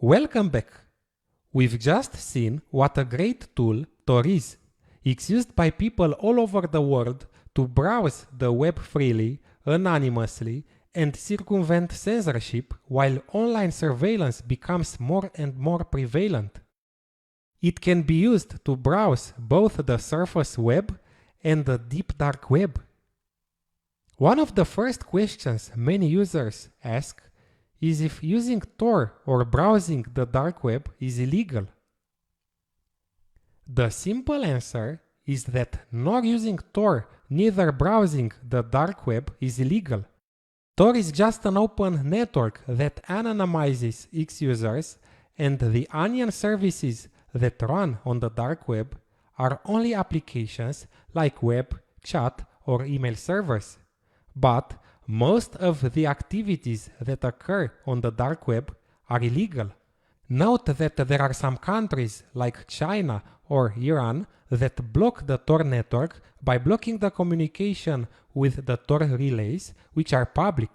Welcome back! We've just seen what a great tool Tor is. It's used by people all over the world to browse the web freely, anonymously, and circumvent censorship while online surveillance becomes more and more prevalent. It can be used to browse both the surface web and the deep dark web. One of the first questions many users ask is if using Tor or browsing the dark web is illegal. The simple answer is that nor using Tor neither browsing the dark web is illegal. Tor is just an open network that anonymizes its users, and the onion services that run on the dark web are only applications like web, chat, or email servers. But most of the activities that occur on the dark web are illegal. Note that there are some countries like China or Iran that block the Tor network by blocking the communication with the Tor relays, which are public.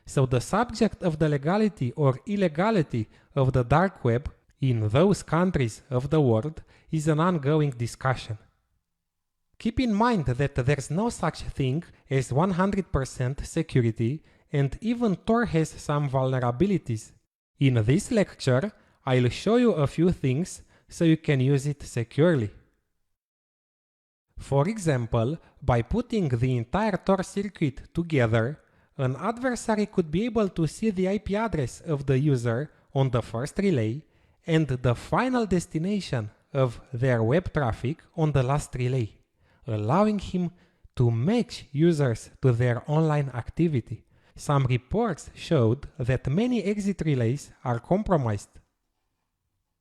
So the subject of the legality or illegality of the dark web in those countries of the world is an ongoing discussion. Keep in mind that there's no such thing as 100% security, and even Tor has some vulnerabilities. In this lecture, I'll show you a few things so you can use it securely. For example, by putting the entire Tor circuit together, an adversary could be able to see the IP address of the user on the first relay and the final destination of their web traffic on the last relay, allowing him to match users to their online activity. Some reports showed that many exit relays are compromised.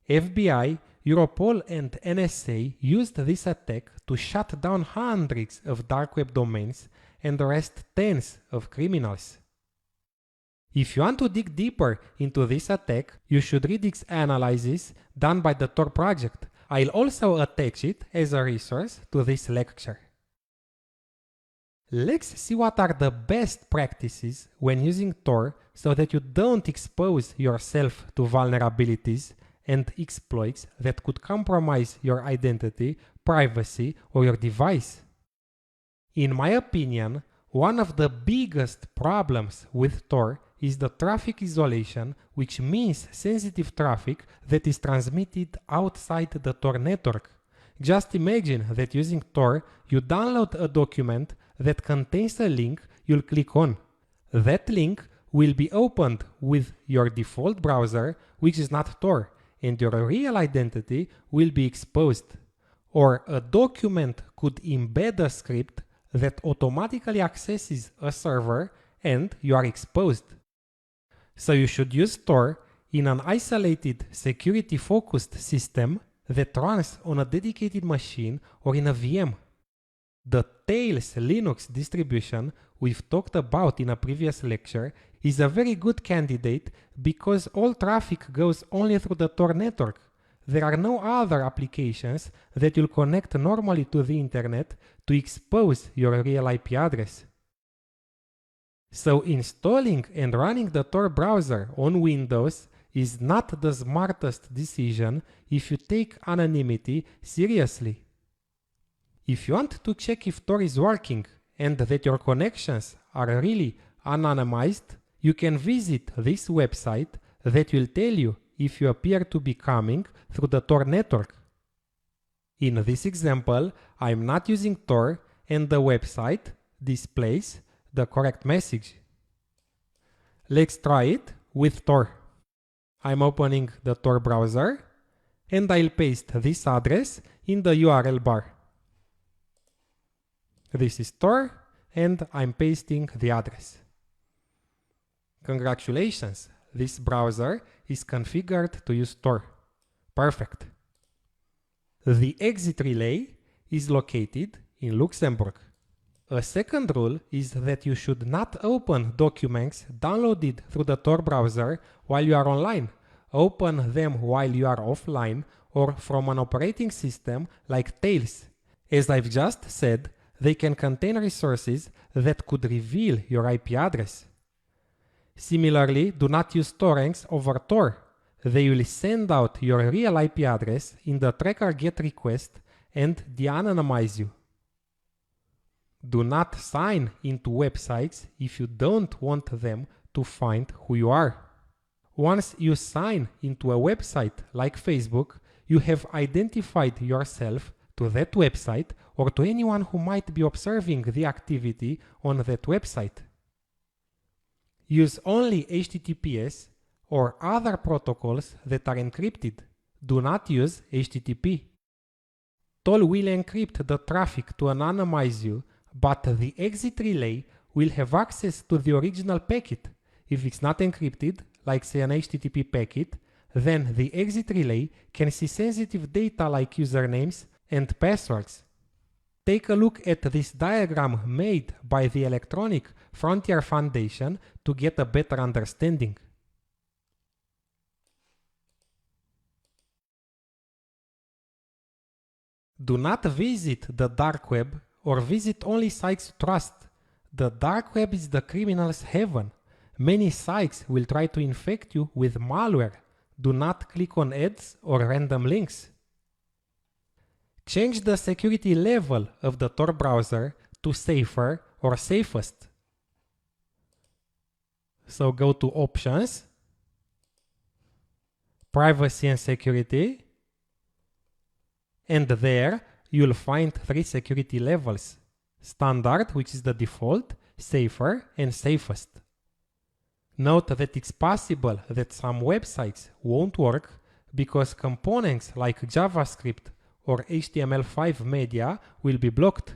FBI, Europol, and NSA used this attack to shut down hundreds of dark web domains and arrest tens of criminals. If you want to dig deeper into this attack, you should read its analysis done by the Tor project. I'll also attach it as a resource to this lecture. Let's see what are the best practices when using Tor so that you don't expose yourself to vulnerabilities and exploits that could compromise your identity, privacy, or your device. In my opinion, one of the biggest problems with Tor is the traffic isolation, which means sensitive traffic that is transmitted outside the Tor network. Just imagine that using Tor, you download a document that contains a link you'll click on. That link will be opened with your default browser, which is not Tor, and your real identity will be exposed. Or a document could embed a script that automatically accesses a server and you are exposed. So you should use Tor in an isolated, security-focused system that runs on a dedicated machine or in a VM. The Tails Linux distribution we've talked about in a previous lecture is a very good candidate because all traffic goes only through the Tor network. There are no other applications that will connect normally to the internet to expose your real IP address. So installing and running the Tor browser on Windows is not the smartest decision if you take anonymity seriously. If you want to check if Tor is working and that your connections are really anonymized, you can visit this website that will tell you if you appear to be coming through the Tor network. In this example, I'm not using Tor and the website displays the correct message. Let's try it with Tor. I'm opening the Tor browser and I'll paste this address in the URL bar. This is Tor and I'm pasting the address. Congratulations, this browser is configured to use Tor. Perfect. The exit relay is located in Luxembourg. A second rule is that you should not open documents downloaded through the Tor browser while you are online. Open them while you are offline or from an operating system like Tails. As I've just said, they can contain resources that could reveal your IP address. Similarly, do not use torrents over Tor. They will send out your real IP address in the tracker GET request and de-anonymize you. Do not sign into websites if you don't want them to find who you are. Once you sign into a website like Facebook, you have identified yourself to that website or to anyone who might be observing the activity on that website. Use only HTTPS or other protocols that are encrypted. Do not use HTTP. Tor will encrypt the traffic to anonymize you, but the exit relay will have access to the original packet. If it's not encrypted, like say an HTTP packet, then the exit relay can see sensitive data like usernames and passwords. Take a look at this diagram made by the Electronic Frontier Foundation to get a better understanding. Do not visit the dark web or visit only sites you trust. The dark web is the criminal's heaven. Many sites will try to infect you with malware. Do not click on ads or random links. Change the security level of the Tor browser to safer or safest. So go to Options, Privacy and Security, and there you'll find 3 security levels: Standard, which is the default, Safer, and Safest. Note that it's possible that some websites won't work because components like JavaScript or HTML5 media will be blocked.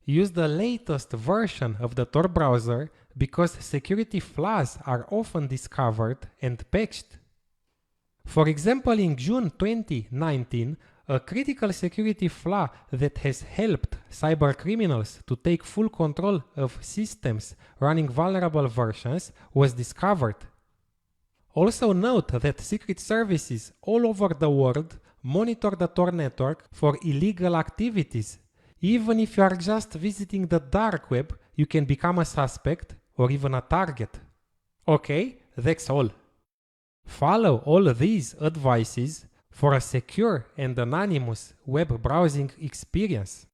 Use the latest version of the Tor browser because security flaws are often discovered and patched. For example, in June 2019, a critical security flaw that has helped cybercriminals to take full control of systems running vulnerable versions was discovered. Also note that secret services all over the world monitor the Tor network for illegal activities. Even if you are just visiting the dark web, you can become a suspect or even a target. Okay, that's all. Follow all these advices for a secure and anonymous web browsing experience.